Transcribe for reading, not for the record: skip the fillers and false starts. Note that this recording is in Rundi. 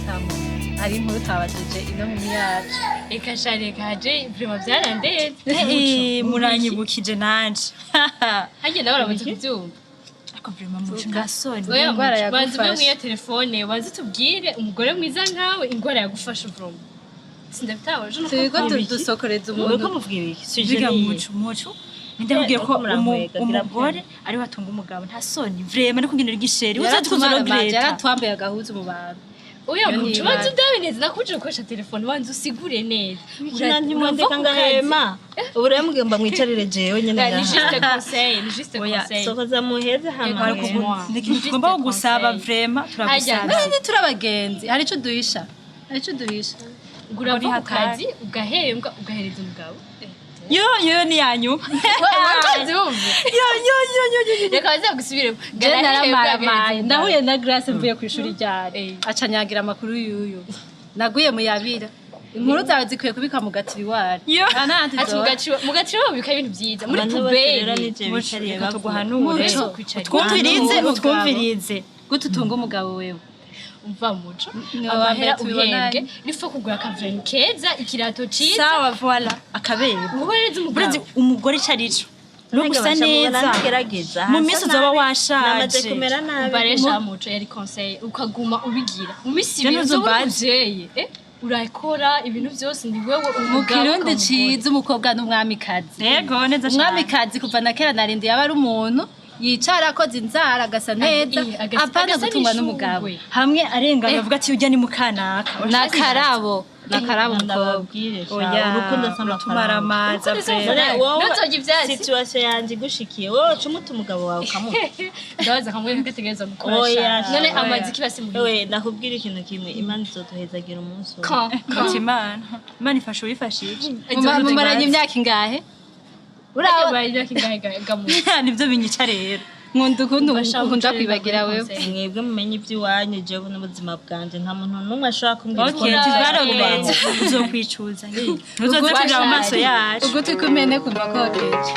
mutama ari inkuru twabajije ino nkumi yacu reka sha reka haje vrema vyarandeze muranyibukije nanje hajye nawe uramaze kuvyumva ariko vrema muco ngasoni oya ingwara banza uve yagufashe. mwiyo telefone banza tubwire umugore mwiza nkawe ingwara yagufasha vrema sindabitawe je turiko dusokoreza Wowe umuntu ko mubwira iki? biga Suje muco ndabwiye ko uko muramwega, umugore ari watunga umugabo nta soni vrema no kugendera igisheri yaratwambaye yaratwambaye agahuzu mu bantu oya Yo muco ntibara. banza udabe neza nakuje gukoresha telefone banza usigure neza Nanti mwandika ngahema. Ubu rero mugomba mwicarire jewe nyene ni ngaha. juste conseil ni juste Oya, conseil Sokoza muheze hama. Ariko mwema. moi. ni ikintu tugomba gusaba vrema turagusaba kandi turi abagenzi hari ico duhisha hari ico duhisha urava ku hatari. kazi ugahembwa ugahereza umugabo yo ni yanyuma wakazi wumve reka baze gusubire je naramaramaye ndahuye na Grace mvuye ku ishuri ryari acanyagira amakuru yuyu naguye mu yabira inkuru zawe zikwiye kubika mu gatiriwari Yo. ati mugaciro babika ibintu byiza muri Abantu bose rero puberi nije bicariye reka bavuga. tuguhanure Muco. utwumvirize utwumvirize gute utunga umugabo wewe umva muco Ni amahera wambere tubibonanye. uhembwe nifo kugura akavureni keza ikirato ciza sawa voila akabera uhereza urazi umugabo umugore ico arico no None gusa gabasha neza mubona ngerageza. mu minsi uzoba Namaze washaje kumera nabi. baresha muco yari conseil ukaguma ubigira mu misi Je ibiri nuzo uzoba mbazi. umuvyeyi urakora ibintu byose ni wewe mu kirundi ciza umukobwa n'umwamikazi yego neza cyane umwamikazi kuva na kera narindi yaba ari umuntu yicara akoze inzara agasa neza apana gutungwa n'umugabo hamwe arengana avuga ati ujya ni mukanaka nakarabo nakarabo umukobwa Ndababwire Oya, sha urukundo sama tumara amazi None wowe Ntuzoge ivyatsi. situation yanje igushikiye wowe cumuta umugabo wawe ukamuha. ndabaza kamwe kategereza gukora Oya, sha none oya. amazi kibasi muri Ewe ndakubwira ikintu kimwe Imana izoduhezagira umunsi umwe. Kati imana imana ifasha uwifashije mumaranye imyaka ingahe nibyo binyica rero nkunda ukuntu ukunda kwibagira wewe Mwebwe mumenye iby'iwanyu jewe n'ubuzima bwanje nta muntu n'umwe ashobora kumbwira okay uko tuzarogetse uzokwicuza ntuzoze kurira mu maso yacu ugutwi kumene kuva kokeje